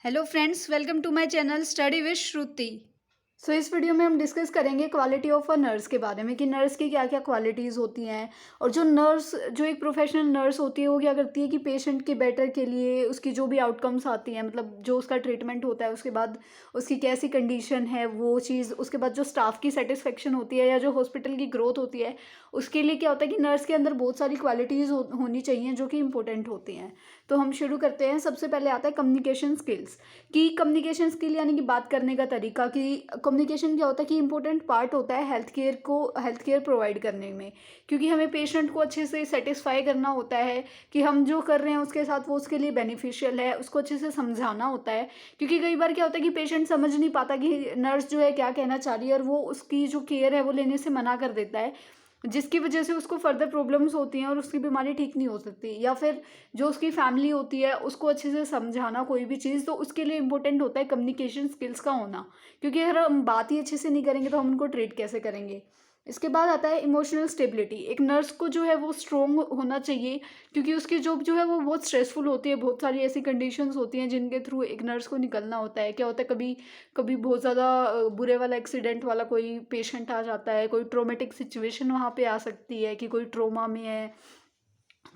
Hello friends, welcome to my channel study with Shruti. इस video में हम डिस्कस करेंगे क्वालिटी ऑफ अ नर्स के बारे में कि नर्स की क्या क्या क्वालिटीज़ होती हैं। और जो एक प्रोफेशनल नर्स होती है वो क्या करती है कि पेशेंट के बेटर के लिए उसकी जो भी आउटकम्स आती हैं, मतलब जो उसका ट्रीटमेंट होता है उसके बाद उसकी कैसी कंडीशन है वो चीज़, उसके बाद जो स्टाफ की सेटिस्फेक्शन होती है या जो हॉस्पिटल की ग्रोथ होती है, उसके लिए क्या होता है कि नर्स के अंदर बहुत सारी क्वालिटीज़ होनी चाहिए जो कि इंपॉर्टेंट होती हैं। तो हम शुरू करते हैं। सबसे पहले आता है कम्युनिकेशन स्किल्स। कि कम्युनिकेशन स्किल यानी कि बात करने का तरीका। कि कम्युनिकेशन क्या होता है कि इंपॉर्टेंट पार्ट होता है हेल्थ केयर प्रोवाइड करने में, क्योंकि हमें पेशेंट को अच्छे से सेटिस्फाई करना होता है कि हम जो कर रहे हैं उसके साथ वो उसके लिए बेनिफिशियल है, उसको अच्छे से समझाना होता है। क्योंकि कई बार क्या होता है कि पेशेंट समझ नहीं पाता कि नर्स जो है क्या कहना चाह रही है, और वो उसकी जो केयर है वो लेने से मना कर देता है, जिसकी वजह से उसको फर्दर प्रॉब्लम्स होती हैं और उसकी बीमारी ठीक नहीं हो सकती। या फिर जो उसकी फैमिली होती है उसको अच्छे से समझाना कोई भी चीज़, तो उसके लिए इंपॉर्टेंट होता है कम्युनिकेशन स्किल्स का होना। क्योंकि अगर हम बात ही अच्छे से नहीं करेंगे तो हम उनको ट्रीट कैसे करेंगे। इसके बाद आता है इमोशनल स्टेबिलिटी। एक नर्स को जो है वो स्ट्रोंग होना चाहिए, क्योंकि उसकी जॉब जो है वो बहुत स्ट्रेसफुल होती है। बहुत सारी ऐसी कंडीशंस होती हैं जिनके थ्रू एक नर्स को निकलना होता है। क्या होता है, कभी कभी बहुत ज़्यादा बुरे वाला एक्सीडेंट वाला कोई पेशेंट आ जाता है, कोई ट्रोमेटिक सिचुएशन वहाँ पे आ सकती है कि कोई ट्रोमा में है,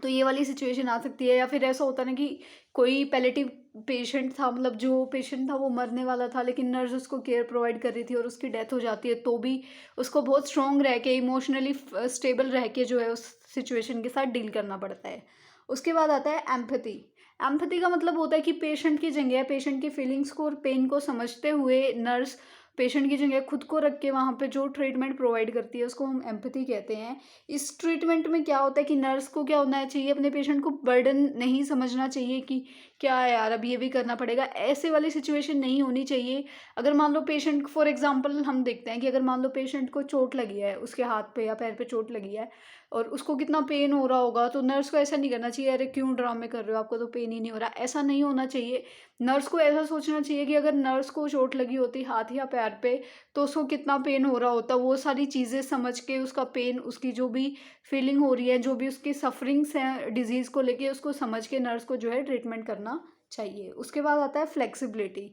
तो ये वाली सिचुएशन आ सकती है। या फिर ऐसा होता है ना कि कोई पैलेटिव पेशेंट था, मतलब जो पेशेंट था वो मरने वाला था लेकिन नर्स उसको केयर प्रोवाइड कर रही थी और उसकी डेथ हो जाती है, तो भी उसको बहुत स्ट्रॉन्ग रह के इमोशनली स्टेबल रह के जो है उस सिचुएशन के साथ डील करना पड़ता है। उसके बाद आता है एम्पैथी। एम्पैथी का मतलब होता है कि पेशेंट की जगह, पेशेंट की फीलिंग्स को और पेन को समझते हुए नर्स पेशेंट की जगह खुद को रख के वहाँ पे जो ट्रीटमेंट प्रोवाइड करती है उसको हम एम्पैथी कहते हैं। इस ट्रीटमेंट में क्या होता है कि नर्स को क्या होना चाहिए, अपने पेशेंट को बर्डन नहीं समझना चाहिए कि क्या है यार अब ये भी करना पड़ेगा, ऐसे वाली सिचुएशन नहीं होनी चाहिए। अगर मान लो पेशेंट, फॉर एग्जांपल हम देखते हैं कि अगर मान लो पेशेंट को चोट लगी है, उसके हाथ पे या पैर पे चोट लगी है और उसको कितना पेन हो रहा होगा, तो नर्स को ऐसा नहीं करना चाहिए अरे क्यों ड्रामे कर रहे हो, आपको तो पेन ही नहीं हो रहा। ऐसा नहीं होना चाहिए। नर्स को ऐसा सोचना चाहिए कि अगर नर्स को चोट लगी होती हाथ या पैर पे तो उसको कितना पेन हो रहा होता, वो सारी चीज़ें समझ के उसका पेन, उसकी जो भी फीलिंग हो रही है, जो भी उसकी सफरिंग्स हैं डिजीज़ को लेके, उसको समझ के नर्स को जो है ट्रीटमेंट करना चाहिए। उसके बाद आता है फ्लेक्सिबिलिटी।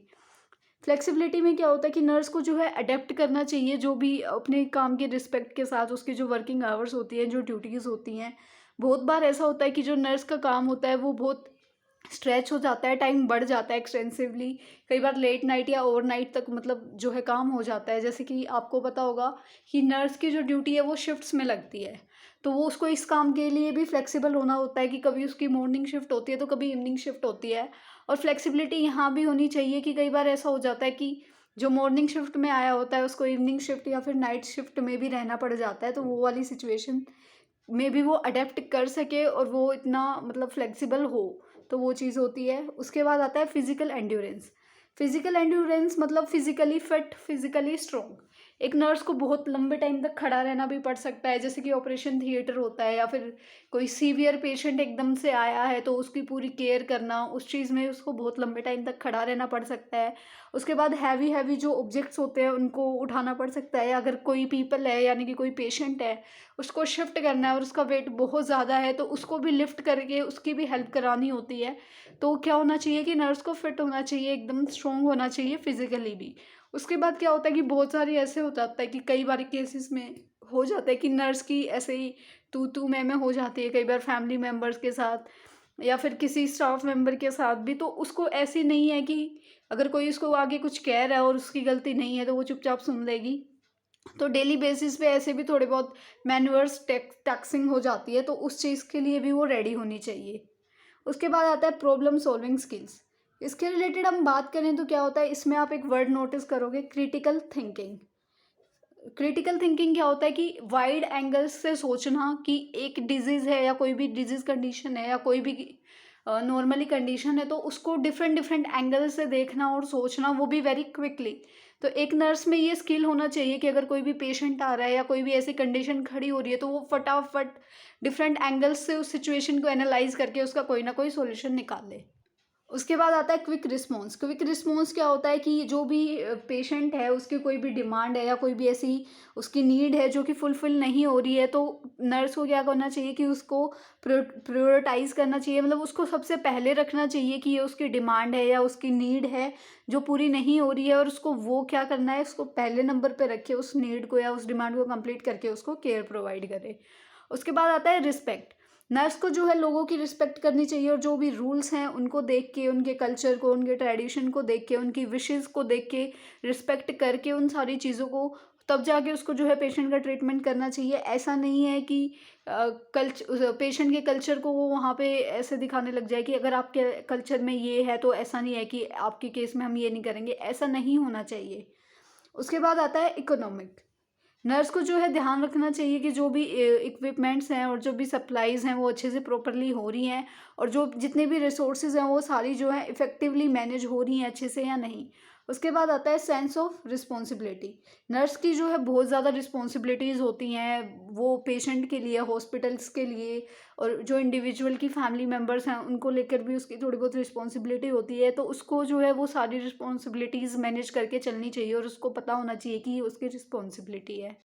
फ्लेक्सिबिलिटी में क्या होता है कि नर्स को जो है अडेप्ट करना चाहिए, जो भी अपने काम के रिस्पेक्ट के साथ उसकी जो वर्किंग आवर्स होती हैं, जो ड्यूटीज़ होती हैं। बहुत बार ऐसा होता है कि जो नर्स का काम होता है वो बहुत स्ट्रेच हो जाता है, टाइम बढ़ जाता है एक्सटेंसिवली। कई बार लेट नाइट या ओवरनाइट तक मतलब जो है काम हो जाता है। जैसे कि आपको पता होगा कि नर्स की जो ड्यूटी है वो शिफ्ट्स में लगती है, तो वो उसको इस काम के लिए भी फ्लेक्सिबल होना होता है कि कभी उसकी मॉर्निंग शिफ्ट होती है तो कभी इवनिंग शिफ्ट होती है। और फ्लेक्सिबिलिटी यहाँ भी होनी चाहिए कि कई बार ऐसा हो जाता है कि जो मॉर्निंग शिफ्ट में आया होता है उसको इवनिंग शिफ्ट या फिर नाइट शिफ्ट में भी रहना पड़ जाता है, तो वो वाली सिचुएशन में भी वो अडेप्ट कर सके और वो इतना मतलब फ्लेक्सिबल हो, तो वो चीज़ होती है। उसके बाद आता है फिजिकल एंड्योरेंस। फिजिकल एंड्योरेंस मतलब फिजिकली फिट, फिजिकली स्ट्रॉन्ग। एक नर्स को बहुत लंबे टाइम तक खड़ा रहना भी पड़ सकता है, जैसे कि ऑपरेशन थिएटर होता है या फिर कोई सीवियर पेशेंट एकदम से आया है तो उसकी पूरी केयर करना, उस चीज़ में उसको बहुत लंबे टाइम तक खड़ा रहना पड़ सकता है। उसके बाद हैवी हैवी जो ऑब्जेक्ट्स होते हैं उनको उठाना पड़ सकता है। अगर कोई पीपल है यानी कि कोई पेशेंट है, उसको शिफ्ट करना है और उसका वेट बहुत ज़्यादा है तो उसको भी लिफ्ट करके उसकी भी हेल्प करानी होती है। तो क्या होना चाहिए कि नर्स को फिट होना चाहिए, एकदम स्ट्रॉन्ग होना चाहिए फिजिकली भी। उसके बाद क्या होता है कि बहुत सारी ऐसे हो जाता है कि कई बार केसेस में हो जाता है कि नर्स की ऐसे ही तू मैं हो जाती है, कई बार फैमिली मेम्बर्स के साथ या फिर किसी स्टाफ मेंबर के साथ भी। तो उसको ऐसी नहीं है कि अगर कोई उसको आगे कुछ कह रहा है और उसकी गलती नहीं है तो वो चुपचाप सुन लेगी। तो डेली बेसिस पे ऐसे भी थोड़े बहुत मैन्युअर्स टैक्सिंग हो जाती है, तो उस चीज़ के लिए भी वो रेडी होनी चाहिए। उसके बाद आता है प्रॉब्लम सॉल्विंग स्किल्स। इसके रिलेटेड हम बात करें तो क्या होता है, इसमें आप एक वर्ड नोटिस करोगे, क्रिटिकल थिंकिंग। क्रिटिकल थिंकिंग क्या होता है कि वाइड एंगल्स से सोचना कि एक डिजीज़ है या कोई भी डिजीज़ कंडीशन है या कोई भी नॉर्मली कंडीशन है तो उसको डिफरेंट डिफरेंट एंगल से देखना और सोचना, वो भी वेरी क्विकली। तो एक नर्स में ये स्किल होना चाहिए कि अगर कोई भी पेशेंट आ रहा है या कोई भी ऐसी कंडीशन खड़ी हो रही है तो वो फटाफट डिफरेंट एंगल्स से उस सिचुएशन को एनालाइज करके उसका कोई ना कोई सोल्यूशन निकाल ले। उसके बाद आता है क्विक रिस्पॉन्स। क्विक रिस्पॉन्स क्या होता है कि जो भी पेशेंट है उसकी कोई भी डिमांड है या कोई भी ऐसी उसकी नीड है जो कि फुलफ़िल नहीं हो रही है, तो नर्स को क्या करना चाहिए कि उसको प्रायोरिटाइज़ करना चाहिए, मतलब उसको सबसे पहले रखना चाहिए कि ये उसकी डिमांड है या उसकी नीड है जो पूरी नहीं हो रही है, और उसको वो क्या करना है, उसको पहले नंबर पे रखे उस नीड को या उस डिमांड को कंप्लीट करके उसको केयर प्रोवाइड करे। उसके बाद आता है रिस्पेक्ट। नर्स को जो है लोगों की रिस्पेक्ट करनी चाहिए, और जो भी रूल्स हैं उनको देख के, उनके कल्चर को, उनके ट्रेडिशन को देख के, उनकी विशेज़ को देख के, रिस्पेक्ट करके उन सारी चीज़ों को, तब जाके उसको जो है पेशेंट का ट्रीटमेंट करना चाहिए। ऐसा नहीं है कि पेशेंट के कल्चर को वो वहाँ पे ऐसे दिखाने लग जाए कि अगर आपके कल्चर में ये है तो ऐसा नहीं है कि आपके केस में हम ये नहीं करेंगे, ऐसा नहीं होना चाहिए। उसके बाद आता है इकोनॉमिक। नर्स को जो है ध्यान रखना चाहिए कि जो भी इक्विपमेंट्स हैं और जो भी सप्लाईज़ हैं वो अच्छे से प्रॉपरली हो रही हैं, और जो जितने भी रिसोर्सेज हैं वो सारी जो है इफ़ेक्टिवली मैनेज हो रही हैं अच्छे से या नहीं। उसके बाद आता है सेंस ऑफ रिस्पॉन्सिबिलिटी। नर्स की जो है बहुत ज़्यादा रिस्पॉन्सिबिलिटीज़ होती हैं, वो पेशेंट के लिए, हॉस्पिटल्स के लिए, और जो इंडिविजुअल की फैमिली मेम्बर्स हैं उनको लेकर भी उसकी थोड़ी बहुत रिस्पॉन्सिबिलिटी होती है, तो उसको जो है वो सारी रिस्पॉन्सिबिलिटीज़ मैनेज करके चलनी चाहिए, और उसको पता होना चाहिए कि ये उसकी रिस्पॉन्सिबिलिटी है।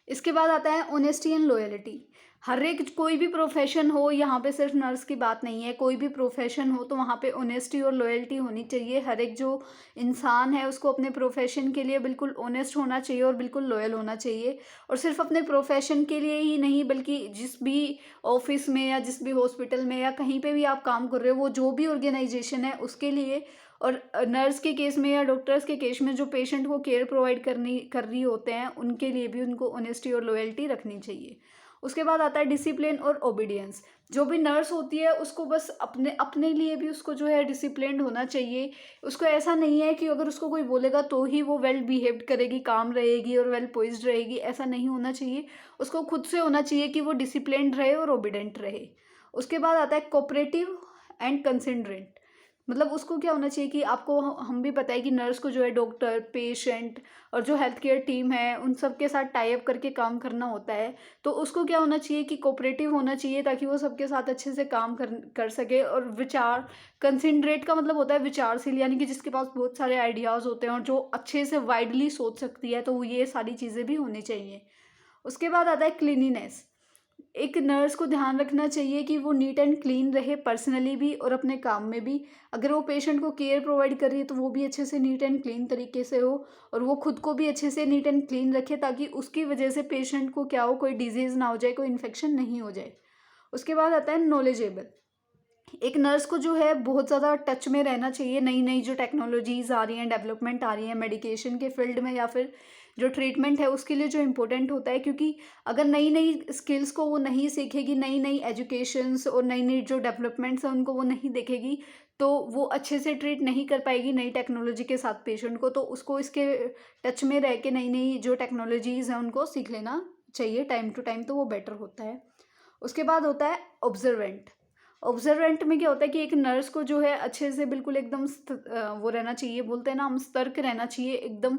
इसके बाद आता है ऑनेस्टी एंड लॉयल्टी। हर एक कोई भी प्रोफेशन हो, यहाँ पे सिर्फ नर्स की बात नहीं है, कोई भी प्रोफेशन हो तो वहाँ पे ऑनेस्टी और लॉयल्टी होनी चाहिए। हर एक जो इंसान है उसको अपने प्रोफेशन के लिए बिल्कुल ऑनेस्ट होना चाहिए और बिल्कुल लॉयल होना चाहिए, और सिर्फ अपने प्रोफेशन के लिए ही नहीं बल्कि जिस भी ऑफिस में या जिस भी हॉस्पिटल में या कहीं पे भी आप काम कर रहे हो, वो जो भी ऑर्गेनाइजेशन है उसके लिए। और नर्स के केस में या डॉक्टर्स के केस में जो पेशेंट को केयर प्रोवाइड कर रही होते हैं उनके लिए भी उनको ऑनेस्टी और लॉयल्टी रखनी चाहिए। उसके बाद आता है डिसिप्लिन और ओबीडियंस। जो भी नर्स होती है उसको बस अपने अपने लिए भी उसको जो है डिसिप्लिन्ड होना चाहिए। उसको ऐसा नहीं है कि अगर उसको कोई बोलेगा तो ही वो वेल बिहेव्ड करेगी, काम रहेगी और वेल पोइज्ड रहेगी, ऐसा नहीं होना चाहिए। उसको खुद से होना चाहिए कि वो डिसिप्लिन्ड रहे और ओबीडेंट रहे। उसके बाद आता है कोऑपरेटिव एंड कंसिडरेंट। मतलब उसको क्या होना चाहिए कि आपको हम भी पता है कि नर्स को जो है डॉक्टर, पेशेंट और जो हेल्थ केयर टीम है उन सब के साथ टाई अप करके काम करना होता है। तो उसको क्या होना चाहिए कि कोऑपरेटिव होना चाहिए ताकि वो सबके साथ अच्छे से काम कर सके। और विचार कंसिडरेट का मतलब होता है विचारशील, यानी कि जिसके पास बहुत सारे आइडियाज़ होते हैं और जो अच्छे से वाइडली सोच सकती है, तो वो ये सारी चीज़ें भी होनी चाहिए। उसके बाद आता है क्लीनिनेस। एक नर्स को ध्यान रखना चाहिए कि वो नीट एंड क्लीन रहे पर्सनली भी और अपने काम में भी। अगर वो पेशेंट को केयर प्रोवाइड कर रही है तो वो भी अच्छे से नीट एंड क्लीन तरीके से हो, और वो खुद को भी अच्छे से नीट एंड क्लीन रखे ताकि उसकी वजह से पेशेंट को क्या हो, कोई डिजीज़ ना हो जाए, कोई इन्फेक्शन नहीं हो जाए। उसके बाद आता है नॉलेजेबल। एक नर्स को जो है बहुत ज़्यादा टच में रहना चाहिए, नई नई जो टेक्नोलॉजीज़ आ रही हैं, डेवलपमेंट आ रही हैं मेडिकेशन के फील्ड में या फिर जो ट्रीटमेंट है उसके लिए, जो इम्पोर्टेंट होता है। क्योंकि अगर नई नई स्किल्स को वो नहीं सीखेगी, नई नई एजुकेशंस और नई नई जो डेवलपमेंट्स हैं उनको वो नहीं देखेगी, तो वो अच्छे से ट्रीट नहीं कर पाएगी नई टेक्नोलॉजी के साथ पेशेंट को। तो उसको इसके टच में रह के नई नई जो टेक्नोलॉजीज़ हैं उनको सीख लेना चाहिए टाइम टू टाइम, तो वो बेटर होता है। उसके बाद होता है ऑब्जर्वेंट। ऑब्जर्वेंट में क्या होता है कि एक नर्स को जो है अच्छे से बिल्कुल एकदम वो रहना चाहिए, बोलते हैं ना हम, सतर्क रहना चाहिए एकदम।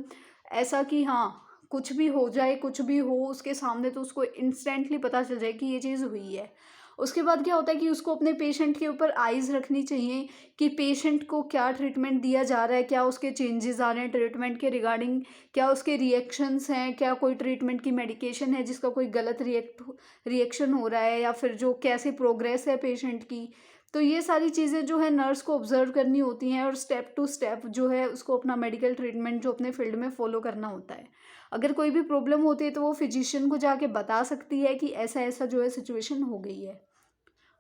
ऐसा कि हाँ, कुछ भी हो जाए, कुछ भी हो उसके सामने तो उसको इंस्टेंटली पता चल जाए कि ये चीज़ हुई है। उसके बाद क्या होता है कि उसको अपने पेशेंट के ऊपर आइज़ रखनी चाहिए कि पेशेंट को क्या ट्रीटमेंट दिया जा रहा है, क्या उसके चेंजेस आ रहे हैं ट्रीटमेंट के रिगार्डिंग, क्या उसके रिएक्शंस हैं, क्या कोई ट्रीटमेंट की मेडिकेशन है जिसका कोई गलत रिएक्शन हो रहा है, या फिर जो कैसे प्रोग्रेस है पेशेंट की। तो ये सारी चीज़ें जो है नर्स को ऑब्जर्व करनी होती हैं, और स्टेप टू स्टेप जो है उसको अपना मेडिकल ट्रीटमेंट जो अपने फील्ड में फॉलो करना होता है। अगर कोई भी प्रॉब्लम होती है तो वो फिजिशियन को जाके बता सकती है कि ऐसा ऐसा जो है सिचुएशन हो गई है।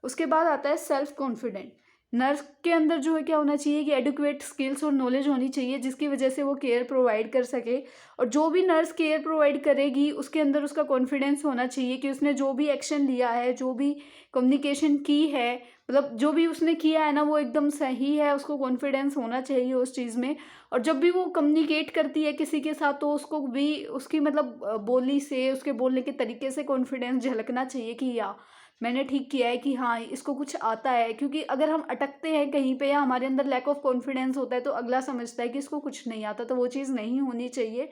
उसके बाद आता है सेल्फ कॉन्फिडेंट। नर्स के अंदर जो है क्या होना चाहिए कि एडुकेट स्किल्स और नॉलेज होनी चाहिए जिसकी वजह से वो केयर प्रोवाइड कर सके। और जो भी नर्स केयर प्रोवाइड करेगी उसके अंदर उसका कॉन्फिडेंस होना चाहिए कि उसने जो भी एक्शन लिया है, जो भी कम्युनिकेशन की है, मतलब जो भी उसने किया है ना वो एकदम सही है, उसको कॉन्फिडेंस होना चाहिए उस चीज़ में। और जब भी वो कम्युनिकेट करती है किसी के साथ तो उसको भी उसकी मतलब बोली से, उसके बोलने के तरीके से कॉन्फिडेंस झलकना चाहिए कि या मैंने ठीक किया है, कि हाँ इसको कुछ आता है। क्योंकि अगर हम अटकते हैं कहीं पे या हमारे अंदर लैक ऑफ कॉन्फिडेंस होता है तो अगला समझता है कि इसको कुछ नहीं आता, तो वो चीज़ नहीं होनी चाहिए।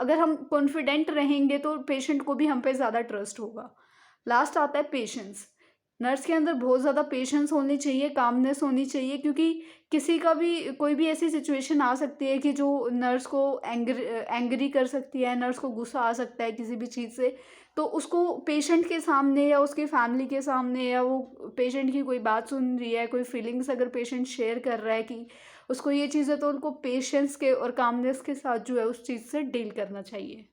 अगर हम कॉन्फिडेंट रहेंगे तो पेशेंट को भी हम पे ज़्यादा ट्रस्ट होगा। लास्ट आता है पेशेंस। नर्स के अंदर बहुत ज़्यादा पेशेंस होनी चाहिए, कामनेस होनी चाहिए, क्योंकि किसी का भी कोई भी ऐसी सिचुएशन आ सकती है कि जो नर्स को एंग्री कर सकती है, नर्स को गुस्सा आ सकता है किसी भी चीज़ से। तो उसको पेशेंट के सामने या उसकी फैमिली के सामने, या वो पेशेंट की कोई बात सुन रही है, कोई फीलिंग्स अगर पेशेंट शेयर कर रहा है कि उसको ये चीज़ है, तो उनको पेशेंस के और कामनेस के साथ जो है उस चीज़ से डील करना चाहिए।